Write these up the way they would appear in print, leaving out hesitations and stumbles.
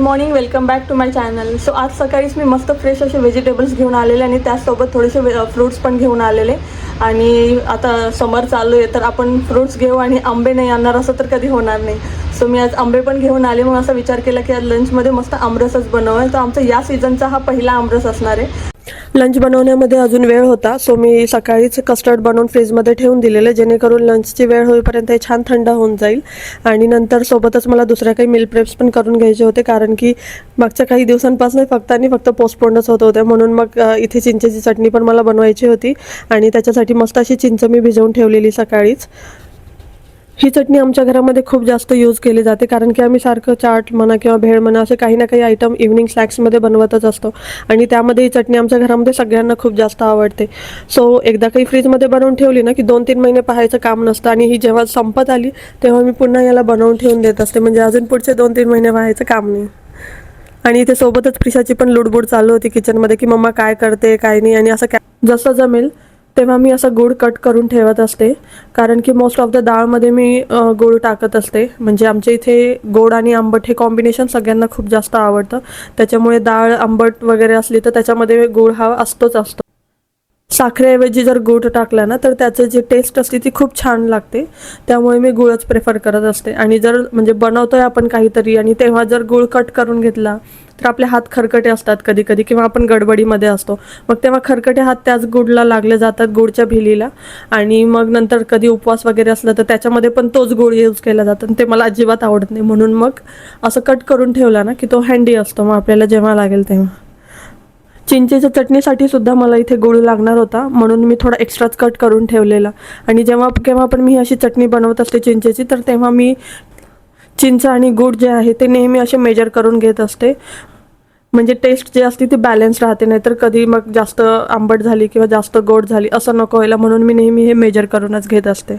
Morning, welcome back to my channel. So आज सकाळीच मी मस्त फ्रेश असे व्हेजिटेबल्स घेऊन आलेले आणि त्याचसोबत थोडेसे फ्रूट्स पण घेऊन आलेले. आणि आता समर चालू आहे तर आपण फ्रूट्स घेऊ आणि आंबे नाही आणणार असं तर कधी होणार नाही. सो मी आज आंबे पण घेऊन आले. मग असा विचार केला की आज लंचमध्ये मस्त आमरसच बनवूया. तर आमचा या सीझनचा हा पहिला आमरस असणार आहे. लंच बनवण्यामध्ये अजून वेळ होता, सो मी सकाळीच कस्टर्ड बनवून फ्रीजमध्ये ठेवून दिलेलं, जेणेकरून लंचची वेळ होईपर्यंत हे छान थंड होऊन जाईल. आणि नंतर सोबतच मला दुसऱ्या काही मील प्रेप्स पण करून घ्यायचे होते, कारण की मागच्या काही दिवसांपासून फक्त पोस्टपोनच होत होत्या. म्हणून मग इथे चिंचेची चटणी पण मला बनवायची होती आणि त्याच्यासाठी मस्त अशी चिंच मी भिजवून ठेवलेली सकाळीच. ही चटणी आमच्या घरामध्ये खूप जास्त यूज केली जाते, कारण की आम्ही सारखं चाट म्हणा किंवा भेळ म्हणा असे काही ना काही आयटम इव्हनिंग स्नॅक्समध्ये बनवतच असतो आणि त्यामध्ये ही चटणी आमच्या घरामध्ये सगळ्यांना खूप जास्त आवडते. सो एकदा काही फ्रीजमध्ये बनवून ठेवली ना की 2-3 महिने पाहायचं काम नसतं आणि ही जेव्हा संपत आली तेव्हा मी पुन्हा याला बनवून ठेवून देत असते, म्हणजे अजून पुढचे 2-3 महिने पाहायचं काम नाही. आणि इथे सोबतच प्रिशाची पण लुडबुड चालू होती किचनमध्ये की मम्मा काय करते काय नाही. आणि असं जसं जमेल तेव्हा मी असं गूळ कट करून ठेवत असते, कारण की मोस्ट ऑफ द डाळमध्ये मी गूळ टाकत असते. म्हणजे आमच्या इथे गोड आणि आंबट हे कॉम्बिनेशन सगळ्यांना खूप जास्त आवडतं, त्याच्यामुळे डाळ आंबट वगैरे असली तर त्याच्यामध्ये गूळ हा असतोच असतो. साखरेऐवजी जर गूळ टाकला ना तर त्याचं जे टेस्ट असते ती खूप छान लागते, त्यामुळे मी गूळच प्रेफर करत असते. आणि जर म्हणजे बनवतोय आपण काहीतरी आणि तेव्हा जर गूळ कट करून घेतला तर आपले हात खरकटे असतात कधी कधी, किंवा आपण गडबडीमध्ये असतो, मग तेव्हा खरकटे हात त्याच गूळला लागले जातात, गूळच्या भिलीला. आणि मग नंतर कधी उपवास वगैरे असलं तर त्याच्यामध्ये पण तोच गूळ यूज केला जातो आणि ते मला अजिबात आवडत नाही. म्हणून मग असं कट करून ठेवला ना की तो हँडी असतो, मग आपल्याला जेव्हा लागेल तेव्हा. चिंचेच्या चटणीसाठी सुद्धा मला इथे गूळ लागणार होता, म्हणून मी थोडा एक्स्ट्राच कट करून ठेवलेला. आणि जेव्हा केव्हा पण मी अशी चटणी बनवत असते चिंचेची, तर तेव्हा मी चिंच आणि गूळ जे आहे ते नेहमी असे मेजर करून घेत असते, म्हणजे टेस्ट जे असते ती बॅलन्स राहते. नाहीतर कधी मग जास्त आंबट झाली किंवा जास्त गोड झाली असं नको व्हायला, म्हणून मी नेहमी हे मेजर करूनच घेत असते.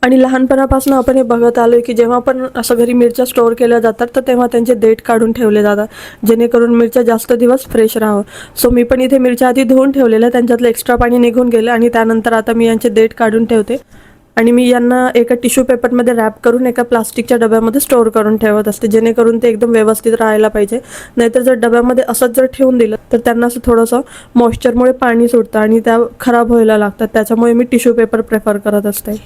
आणि लहानपणापासून आपण हे बघत आलो आहे की जेव्हा पण असं घरी मिरच्या स्टोअर केल्या जातात तर तेव्हा त्यांचे देठ काढून ठेवले जातात, जेणेकरून मिरच्या जास्त दिवस फ्रेश राहावं. सो मी पण इथे मिरच्या आधी धुवून ठेवलेल्या, त्यांच्यातलं एक्स्ट्रा पाणी निघून गेलं आणि त्यानंतर आता मी यांचे देठ काढून ठेवते. आणि मी यांना एका टिश्यू पेपरमध्ये रॅप करून एका प्लास्टिकच्या डब्यामध्ये स्टोअर करून ठेवत असते, जेणेकरून ते एकदम व्यवस्थित राहायला पाहिजे. नाहीतर जर डब्यामध्ये असंच जर ठेवून दिलं तर त्यांना असं थोडंसं मॉइश्चरमुळे पाणी सुटतं आणि त्या खराब व्हायला लागतात, त्याच्यामुळे मी टिश्यू पेपर प्रेफर करत असते.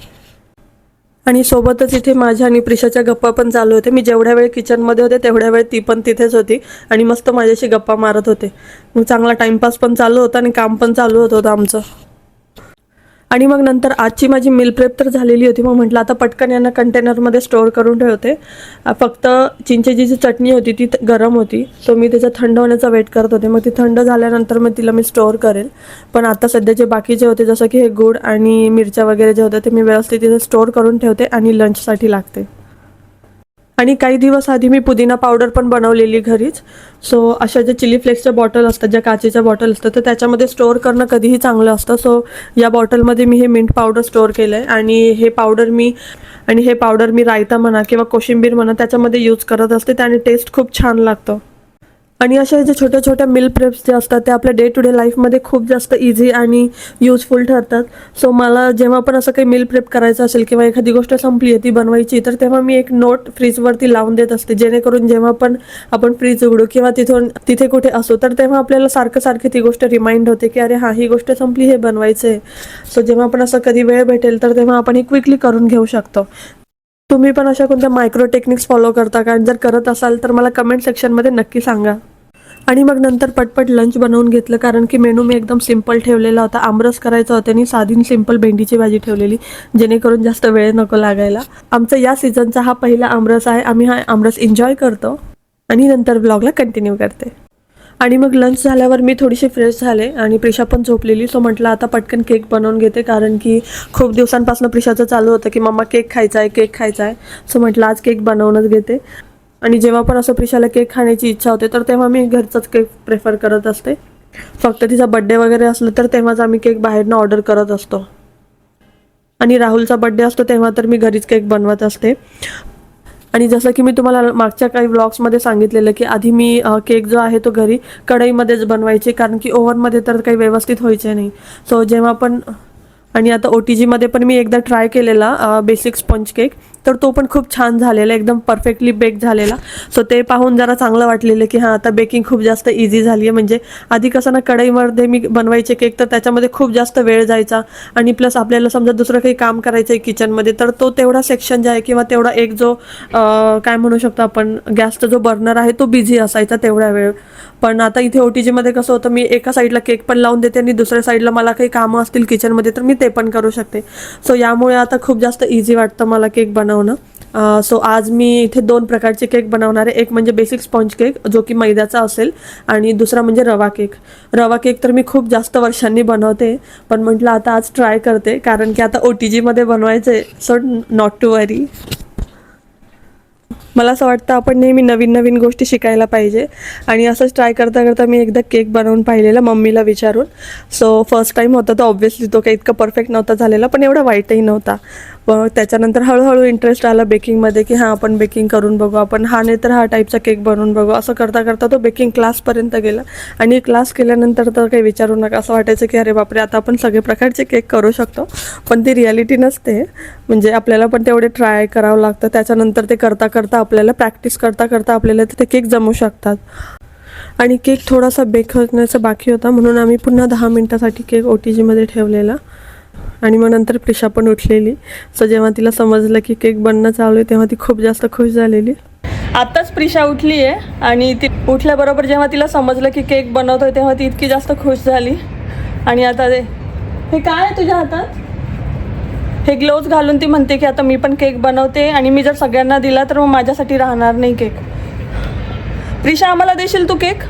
आणि सोबतच इथे माझ्या आणि प्रिशाच्या गप्पा पण चालू होते. मी जेवढ्या वेळ किचनमध्ये होते तेवढ्या वेळ ती पण तिथेच होती आणि मस्त माझ्याशी गप्पा मारत होते. मग चांगला टाईमपास पण चालू होता आणि काम पण चालू होतं आमचं. आणि मग नंतर आजची माझी मील प्रेप तर झालेली होती, मग म्हटलं आता पटकन यांना कंटेनरमध्ये स्टोअर करून ठेवते. फक्त चिंचेची जी चटणी होती ती गरम होती, सो मी त्याचा थंड होण्याचा वेट करत होते. मग ती थंड झाल्यानंतर मग तिला मी स्टोअर करेल. पण आता सध्या जे बाकीचे होते जसं की हे गूळ आणि मिरच्या वगैरे जे होते ते मी व्यवस्थित तिथे स्टोअर करून ठेवते आणि लंचसाठी लागते. आणि काही दिवस आधी मी पुदिना पावडर पण बनवलेली घरीच. सो अशा ज्या चिली फ्लेक्सच्या बॉटल असतात, ज्या काचेच्या बॉटल असतात, तर त्याच्यामध्ये स्टोअर करणं कधीही चांगलं असतं. सो या बॉटलमध्ये मी हे मिंट पावडर स्टोअर केलं आहे आणि हे पावडर मी रायता म्हणा किंवा कोशिंबीर म्हणा त्याच्यामध्ये यूज करत असते, त्याने टेस्ट खूप छान लागतं. आणि अशा जे छोट्या छोट्या मील प्रेप्स जे असतात ते आपल्या डे टू डे लाईफमध्ये खूप जास्त इझी आणि यूजफुल ठरतात. सो मला जेव्हा पण असं काही मील प्रेप करायचं असेल किंवा एखादी गोष्ट संपली आहे ती बनवायची, तर तेव्हा मी एक नोट फ्रीजवरती लावून देत असते, जेणेकरून जेव्हा पण आपण फ्रीज उघडू किंवा तिथे कुठे असू तर तेव्हा आपल्याला सारखं ती गोष्ट रिमाइंड होते की अरे हां, ही गोष्ट संपली, हे बनवायचं आहे. सो जेव्हा पण असं कधी वेळ भेटेल तर तेव्हा आपण ही क्विकली करून घेऊ शकतो. तुम्ही पण अशा कोणत्या मायक्रो टेक्निक्स फॉलो करता का? जर करत असाल तर मला कमेंट सेक्शनमध्ये नक्की सांगा. आणि मग नंतर पटपट लंच बनवून घेतलं, कारण की मेनू मी एकदम सिम्पल ठेवलेला होता. आमरस करायचा होता आणि साधी सिम्पल भेंडीची भाजी ठेवलेली, जेणेकरून जास्त वेळ नको लागायला. आमचा या सीझनचा हा पहिला आमरस आहे. आम्ही हा आमरस एन्जॉय करतो आणि नंतर ब्लॉगला कंटिन्यू करते. आणि मग लंच झाल्यावर मी थोडीशी फ्रेश झाले आणि प्रिशा पण झोपलेली. सो म्हटलं आता पटकन केक बनवून घेते, कारण की खूप दिवसांपासून प्रिशाचं चालू होतं की मम्मा केक खायचा आहे. सो म्हटलं आज केक बनवूनच घेते. आणि जेव्हा पण असं प्रिशाला केक खाण्याची इच्छा होते तर तेव्हा मी घरचाच केक प्रेफर करत असते. फक्त तिचा बड्डे वगैरे असलं तर तेव्हाच आम्ही केक बाहेरनं ऑर्डर करत असतो. आणि राहुलचा बड्डे असतो तेव्हा तर मी घरीच केक बनवत असते. आणि जसं की मी तुम्हाला मागच्या काही व्लॉग्समध्ये सांगितलेलं की आधी मी केक जो आहे तो घरी कढईमध्येच बनवायचे, कारण की ओव्हनमध्ये तर काही व्यवस्थित व्हायचे नाही. सो जेव्हा पण आणि आता OTGमध्ये पण मी एकदा ट्राय केलेला बेसिक स्पंज केक, तर तो पण खूप छान झालेला, एकदम परफेक्टली बेक झालेला. सो ते पाहून जरा चांगलं वाटलेलं की हां आता बेकिंग खूप जास्त इझी झाली आहे. म्हणजे आधी कसं ना कढईमध्ये मी बनवायचे केक तर त्याच्यामध्ये खूप जास्त वेळ जायचा आणि प्लस आपल्याला समजा दुसरं काही काम करायचं आहे किचनमध्ये तर तो तेवढा सेक्शन जे आहे किंवा तेवढा एक जो काय म्हणू शकतो आपण गॅसचा जो बर्नर आहे तो बिझी असायचा तेवढा वेळ. पण आता इथे OTGमध्ये कसं होतं मी एका साईडला केक पण लावून देते आणि दुसऱ्या साईडला मला काही कामं असतील किचनमध्ये तर मी ते पण करू शकते. सो यामुळे आता खूप जास्त इझी वाटतं मला केक बनवणं. सो आज मी इथे 2 प्रकारचे केक बनवणार आहे. एक म्हणजे बेसिक स्पॉन्ज केक जो की मैद्याचा असेल आणि दुसरा म्हणजे रवा केक. रवा केक तर मी खूप जास्त वर्षांनी बनवते पण म्हटलं आता आज ट्राय करते कारण की आता OTGमध्ये बनवायचं आहे. सो नॉट टू वरी. मला असं वाटतं आपण नेहमी नवीन नवीन गोष्टी शिकायला पाहिजे आणि असंच ट्राय करता करता मी एकदा केक बनवून पाहिलेला मम्मीला विचारून. सो फर्स्ट टाईम होता तो ऑब्व्हियसली तो काही इतका परफेक्ट नव्हता झालेला पण एवढा वाईटही नव्हता. पण त्याच्यानंतर हळूहळू इंटरेस्ट आला बेकिंगमध्ये की हां आपण बेकिंग करून बघू, आपण हा नाही तर हा टाईपचा केक बनवून बघू. असं करता करता तो बेकिंग क्लासपर्यंत गेला आणि क्लास केल्यानंतर तर काही विचारू नका. असं वाटायचं की अरे बापरे आता आपण सगळे प्रकारचे केक करू शकतो. पण ती रियालिटी नसते. म्हणजे आपल्याला पण तेवढे ट्राय करावं लागतं. त्याच्यानंतर ते करता करता आपल्याला प्रॅक्टिस करता करता आपल्याला ते केक जमू शकतात. आणि केक थोडासा बेक होण्याचा बाकी होता म्हणून आम्ही पुन्हा 10 मिनटासाठी केक OTGमध्ये ठेवलेला आणि मग नंतर प्रिशा पण उठलेली. सो जेव्हा तिला समजलं की केक बनणं चालू आहे तेव्हा ती खूप जास्त खुश झालेली. आत्ताच प्रिशा उठली आहे आणि ती उठल्याबरोबर जेव्हा तिला समजलं की केक बनवतोय तेव्हा ती इतकी जास्त खुश झाली. आणि आता हे काय आहे तुझ्या हातात? हे ग्लोव्ज घालून ती म्हणते की आता मी पण केक बनवते आणि मी जर सगळ्यांना दिला तर मग माझ्यासाठी राहणार नाही केक. प्रिशा आम्हाला देशील तू केक?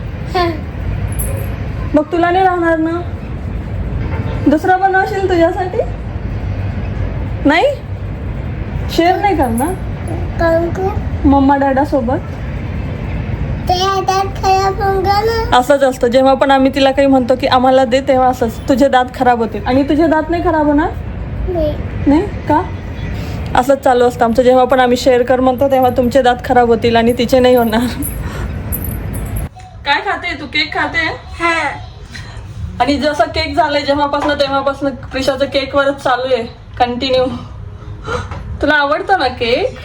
मग तुला नाही राहणार ना? दुसरा बनवशील तुझ्यासाठी? नाही शेअर नाही करणार मम्मा डॅडा सोबत? असंच असतं जेव्हा पण आम्ही तिला काही म्हणतो की आम्हाला दे तेव्हा असंच तुझे दात खराब होतील. आणि तुझे दात नाही खराब होणार? नाही का? असंच चालू असतं आमचं. जेव्हा पण आम्ही शेअर कर म्हणतो तेव्हा तुमचे दात खराब होतील आणि तिचे नाही होणार. काय खाते तू? केक खाते? आणि जसं केक झालंय जेव्हापासून तेव्हापासून प्रिशाचं केकवरच चालू आहे कंटिन्यू. तुला आवडतं ना केक?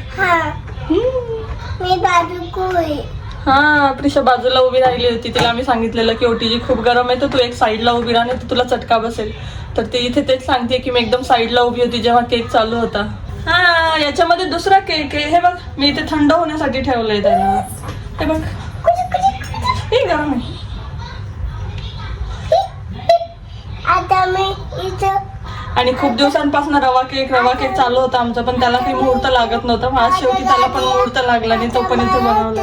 हा प्रिशा बाजूला उभी राहिली होती. तिला आम्ही सांगितलेलं की OTG खूप गरम आहे तर तू एक साईडला उभी राहा तर तुला चटका बसेल. तर ते इथे तेच सांगते की मी एकदम साईडला उभी होती जेव्हा केक चालू होता. हा याच्यामध्ये दुसरा केक आहे. हे बघ मी इथे थंड होण्यासाठी ठेवलंय त्याला. हे बघ हे गरम आहे. आणि खूप दिवसांपासून रवा केक चालू होता आमचा पण त्याला काही मुहूर्त लागत नव्हतं. आज शेवटी त्याला पण मुहूर्त लागला आणि तो पण इथे बनवला.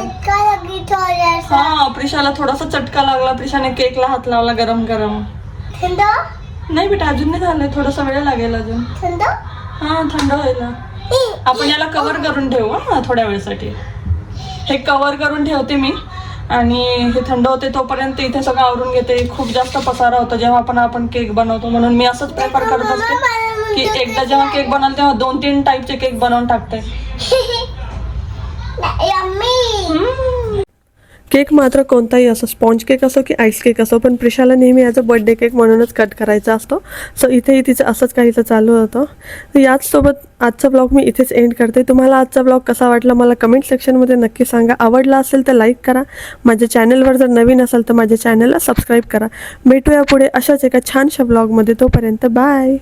हा प्रिशाला थोडासा चटका लागला. प्रिशाने केकला हात लावला गरम गरम. नाही बेटा अजून नाही झालंय, थोडासा वेळ लागेल अजून. हा थंड व्हायला. आपण याला कव्हर करून ठेवू हा थोड्या वेळसाठी. हे कव्हर करून ठेवते मी आणि हे थंड होते तोपर्यंत इथे सगळं आवरून घेते. खूप जास्त पसारा होतो जेव्हा आपण केक बनवतो म्हणून मी असंच प्रेफर करत असते की एकदा जेव्हा केक बनवते तेव्हा 2-3 टाईपचे केक बनवून टाकते. केक मात्र कोणताही असो, स्पॉन्ज केक असो की आईस केक असो, पण प्रिशाला नेहमी ॲज अ बर्थडे केक म्हणूनच कट करायचा असतो. सो इथेही तिचं असंच काहीचं चालू होतं. तर याचसोबत आजचा ब्लॉग मी इथेच एंड करते. तुम्हाला आजचा ब्लॉग कसा वाटला मला कमेंट सेक्शनमध्ये नक्की सांगा. आवडला असेल तर लाईक करा. माझ्या चॅनलवर जर नवीन असाल तर माझ्या चॅनलला सबस्क्राईब करा. भेटूया पुढे अशाच एका छानशा ब्लॉगमध्ये. तोपर्यंत बाय.